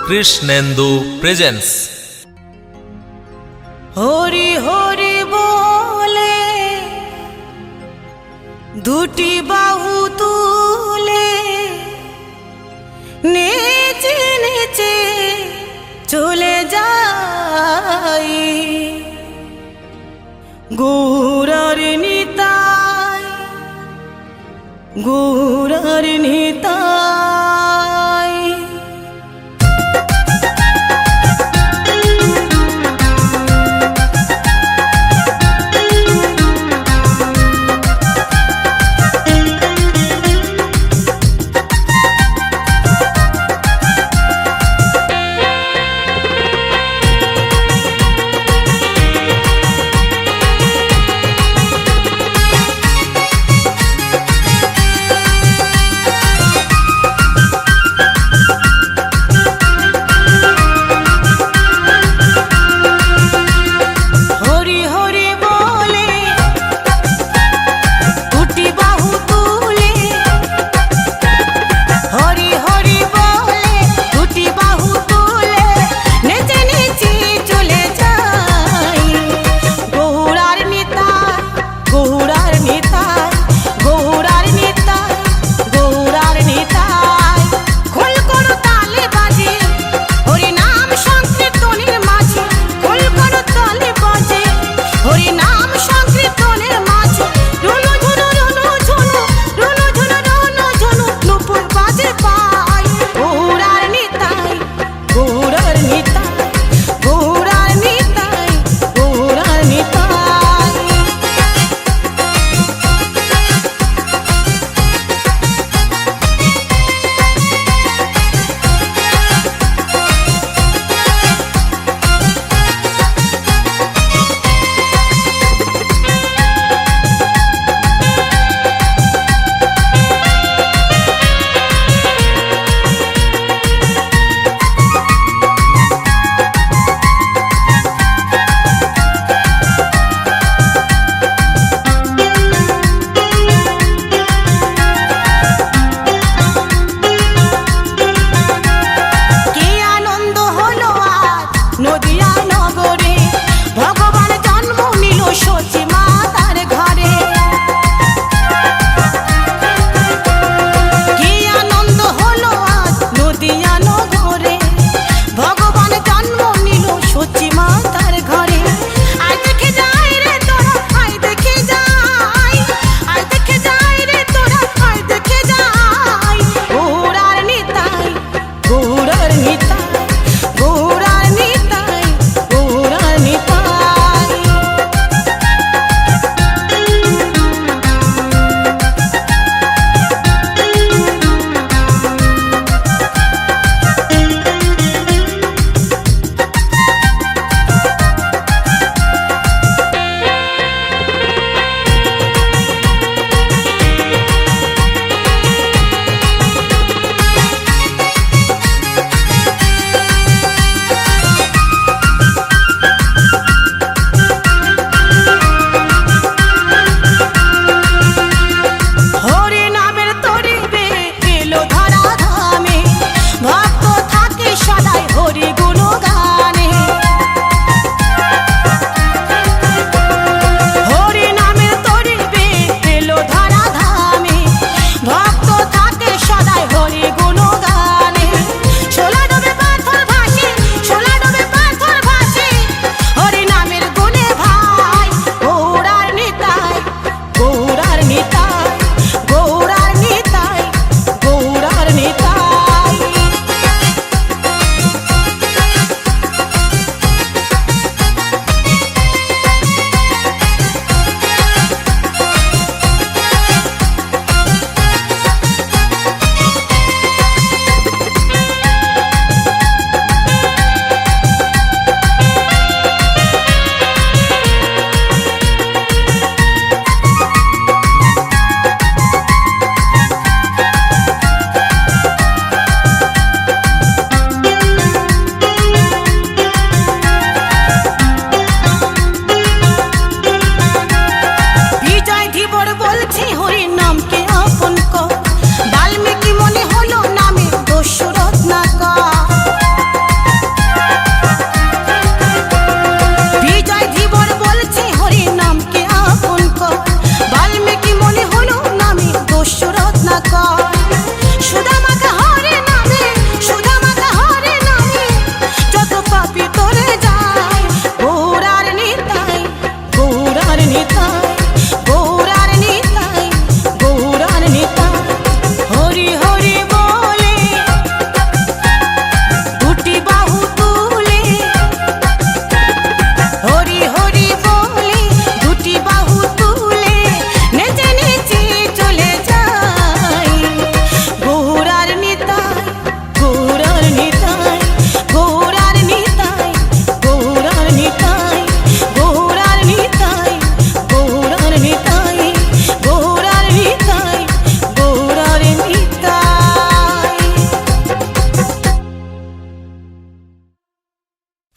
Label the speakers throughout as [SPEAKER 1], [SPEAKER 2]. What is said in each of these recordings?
[SPEAKER 1] Krishnendu presence.
[SPEAKER 2] Hari Hari বলে দুটি বাহু তুলে নেচে নেচে চলে যাই, গৌরার নিতাই, গৌরার নিতাই।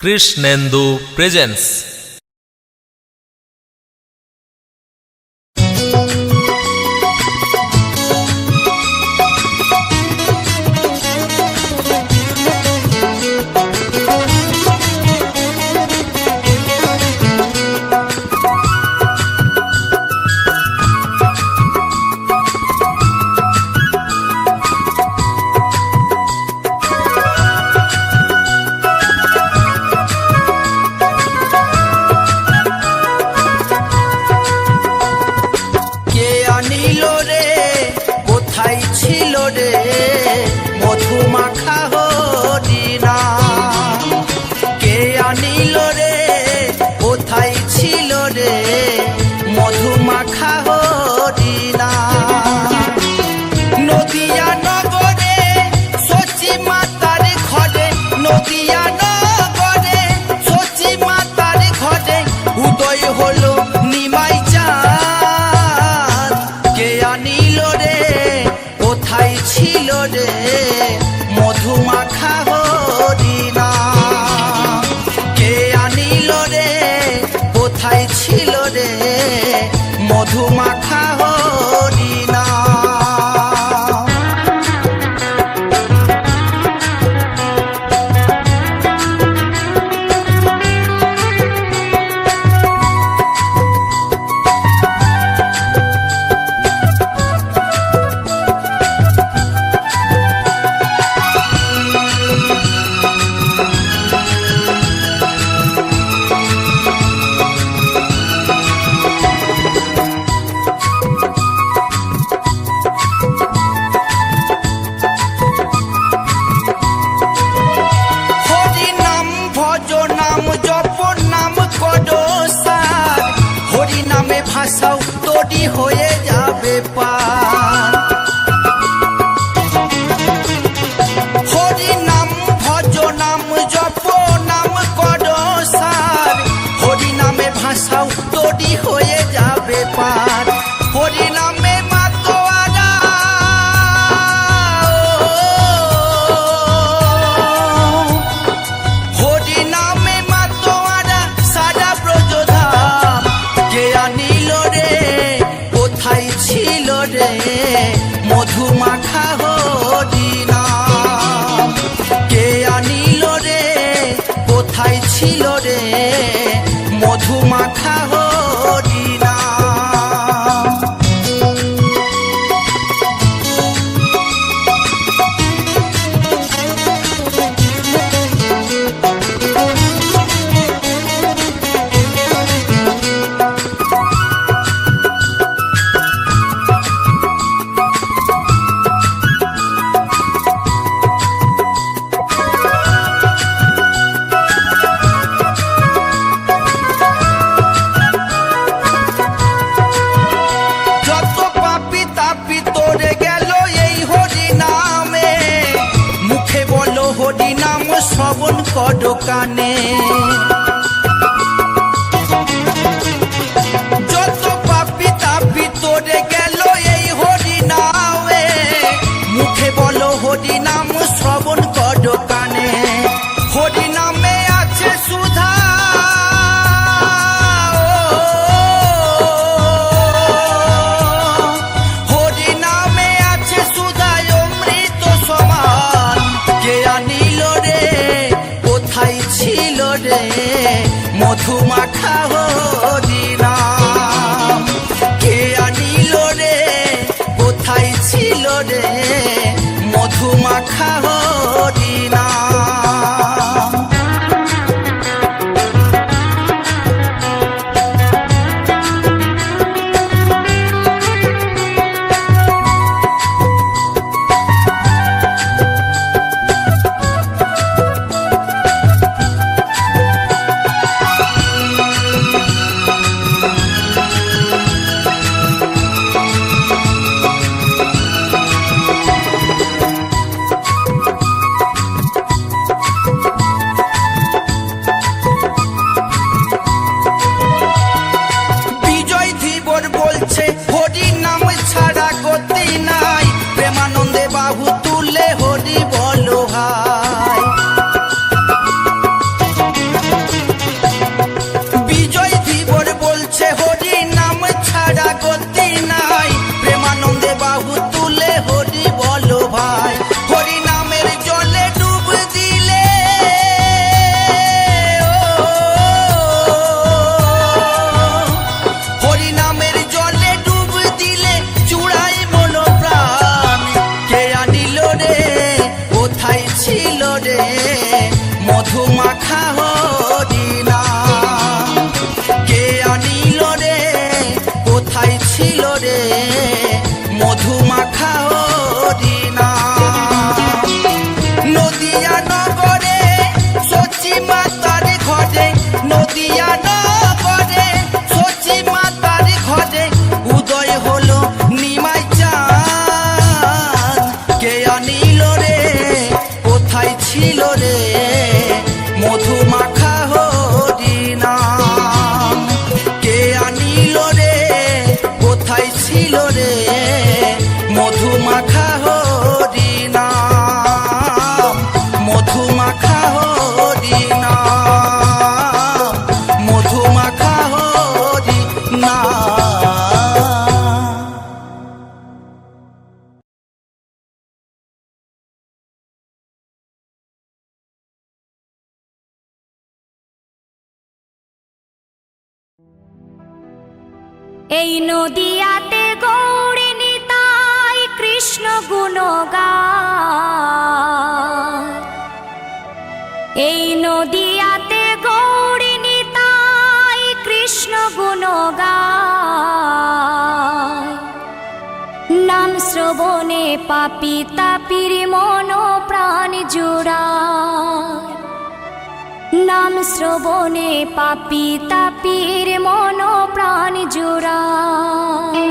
[SPEAKER 1] কৃষ্ণেন্দু প্রেজেন্স।
[SPEAKER 3] মধুমাখা হরিণা কে আনিল রে, কোথায় ছিল রে মধুমাখা হরিণা? নদিয়া নগরে সচি মাতার ঘরে, নদিয়া নগরে সচি মাতার ঘরে উদয় হলো নিমাই চাঁদ। কে আনিল রে, কোথায় ছিল রে মধুমাখা হরিণা? কে আনিল রে, কোথায় ছিল রে মধুমাখা হরিণা? ভাষাও তৈরি হয়ে যাবে পার। হরি নাম ভজ নাম জপ নাম কর সার, হরি নামে ভাষাও তৈরি হয়ে যাবে পার। হরি নামে মাতোয়ারা হরি নামে মাতোয়ারা সারা ব্রজধাম। কে আনিল রে, কোথায় ছিল রে মধুমাখা হরিণা? কে আনিল রে, কোথায় ছিল রে মধুমাখা হরিণা? হরি নাম শ্রবণ কর কানে, যত পাপি তাপি তোরে গেল এই হরি নামে। মুখে বলো হরি নাম শ্রবণ কর কানে, হরি নামে আছে সুধা। হরি নামে আছে সুধা অমৃত সমান। কে আনিল রে, কোথায় ছিল রে ছিল রে মধু মাখা হরি নাম, মধু মাখা হরি নাম, মধু মাখা হরি নাম।
[SPEAKER 4] এই নদিয়াতে গৌরী নিতাই কৃষ্ণ গুণগান, এই নদিয়াতে গৌরী নিতাই কৃষ্ণ গুণগান। নাম শ্রবণে পাপী তাপির মন প্রাণ জুড়ায়, নাম শ্রবণে পাপী তাপির মন প্রাণ জুড়ায়।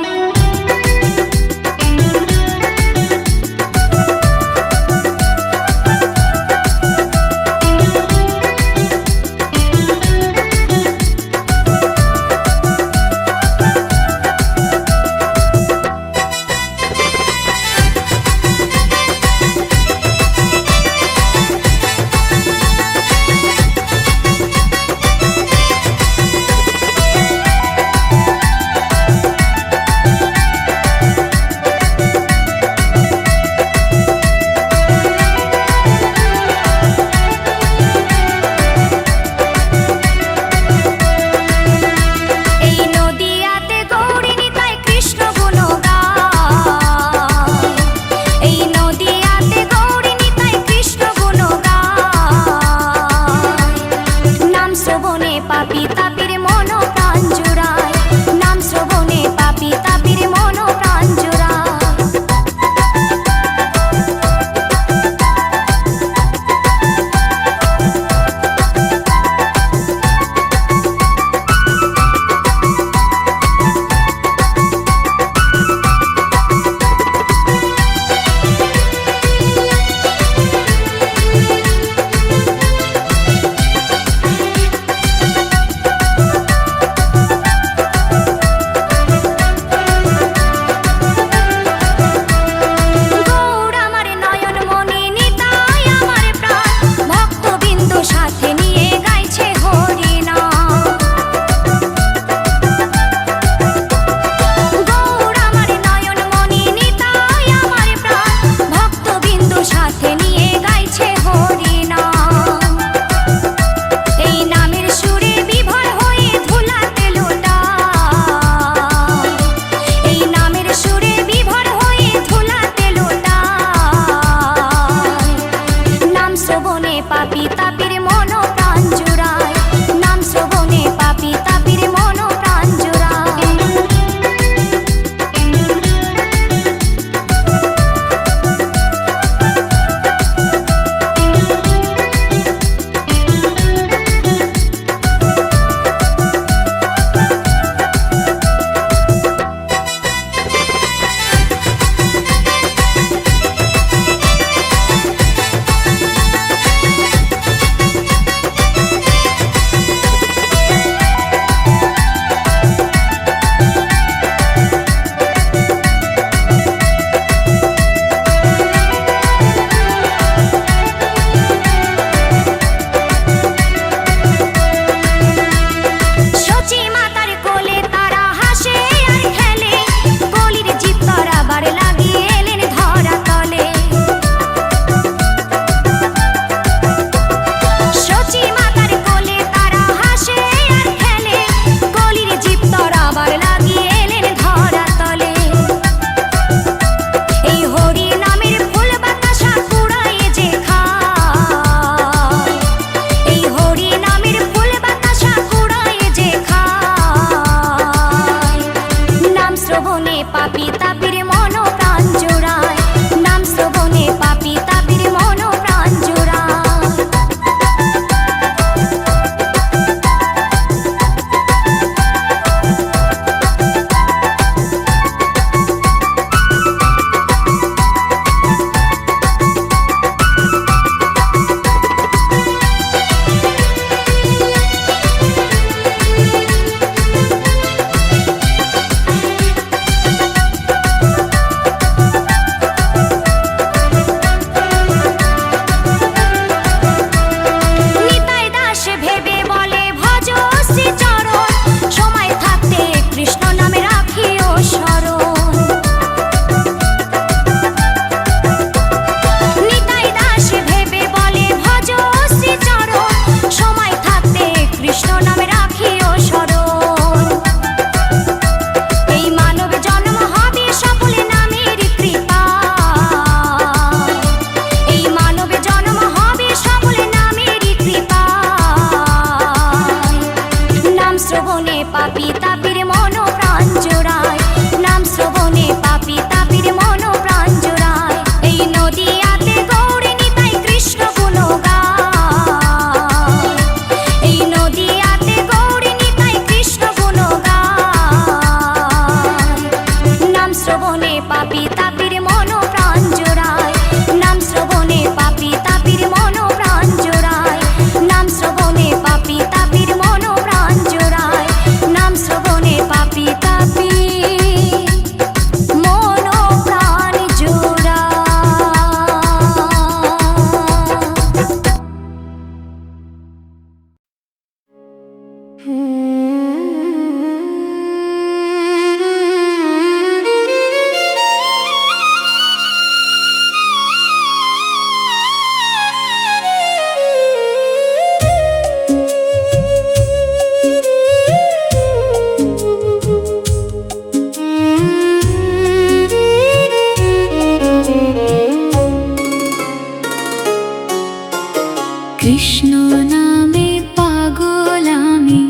[SPEAKER 4] কৃষ্ণ নামে পাগল আমি,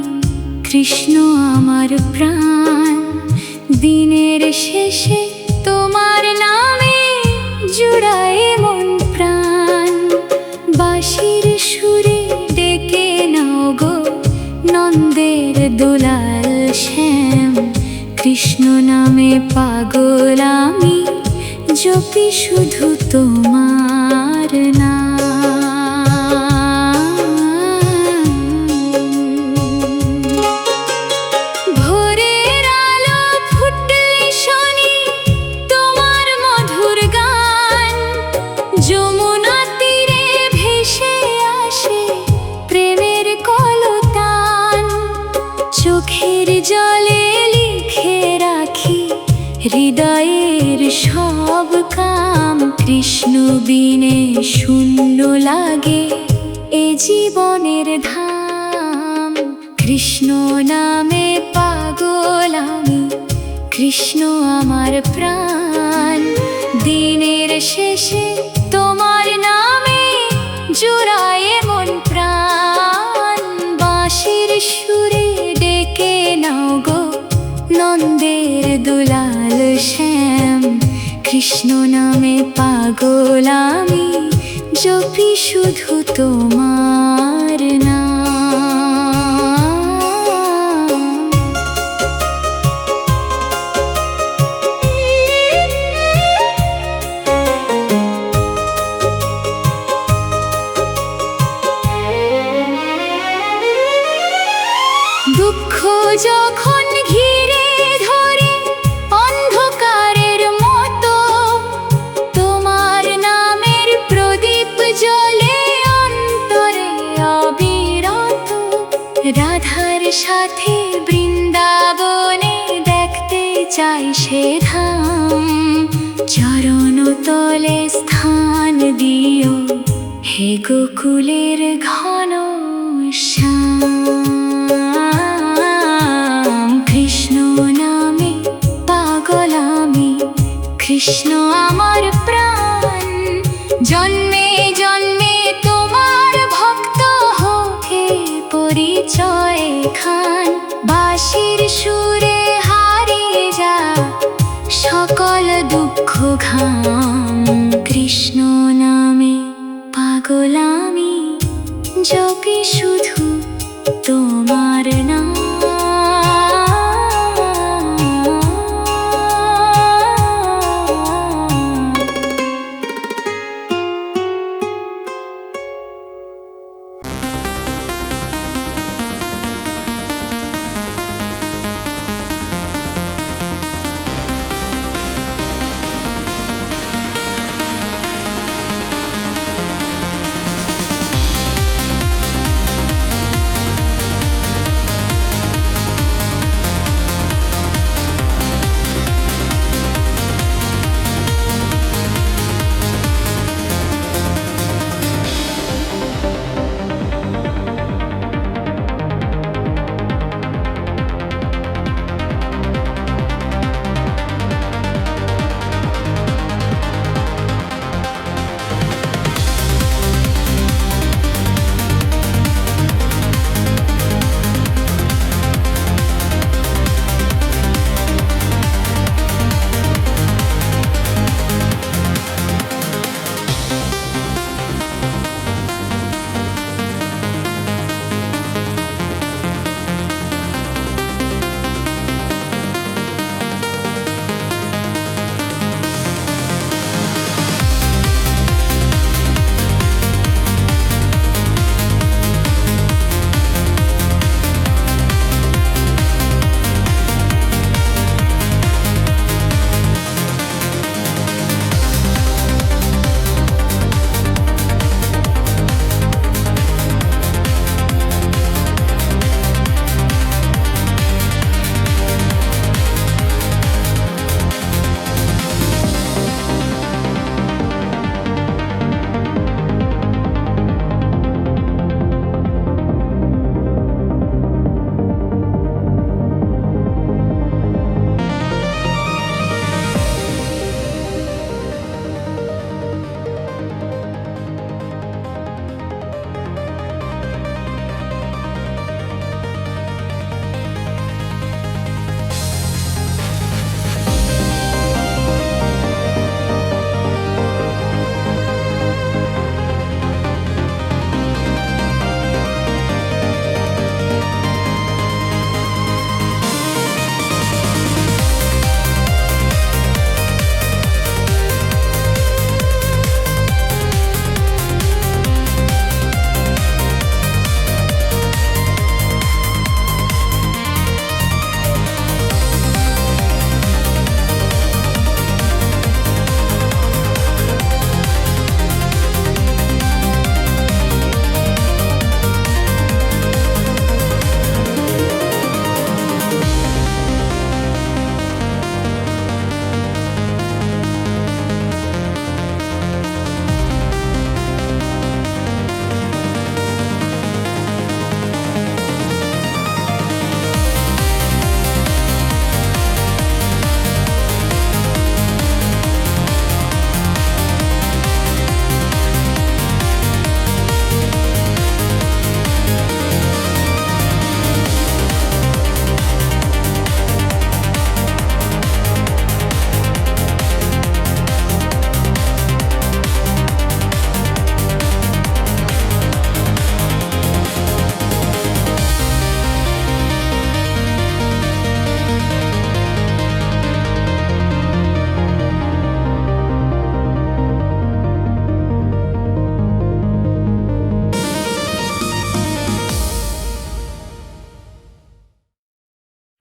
[SPEAKER 4] কৃষ্ণ আমার প্রাণ। দিনের শেষে তোমার নামে জুড়ায় মন প্রাণ। বাঁশির সুরে ডেকে নাও গো নন্দের দুলাল শ্যাম। কৃষ্ণ নামে পাগল আমি, জপি শুধু তোমার নাম। ভোরের আলো ফুটলে শুনি তোমার মধুর গান। যমুনা তীরে ভেসে আসে প্রেমের কলতান। চোখের জলে লিখে রাখি হৃদয়ের সব কাম। কৃষ্ণ বিনে শূন্য লাগে এ জীবনের ধাম। কৃষ্ণ নামে পাগল আমি, কৃষ্ণ আমার প্রাণ। দিনের শেষে তোমার নামে জুড়ায় মন প্রাণ। বাঁশির সুরে ডেকে নাও গো নন্দের দুলাল শ্যাম। কৃষ্ণ নামে পাগল আমি, জপি শুধু তোমার নাম। দুঃখ যখন ঘিরে ধরে অন্ধকারের মতো, তোমার নামের প্রদীপ জ্বলে অন্তরে অবিরত। রাধার সাথে বৃন্দাবনে দেখতে চাই সে ধাম। চরণ তলে স্থান দিও হে গোকুলের ঘন শ্যাম। কৃষ্ণ নামে পাগল আমি, কৃষ্ণ আমার প্রাণ। জন্মে জন্মে তোমার ভক্ত হোকে পরিচয় খান। বাঁশির সুরে হারিয়ে যা সকল দুঃখ ঘাম। কৃষ্ণ নামে পাগল আমি, জপি শুধু তোমার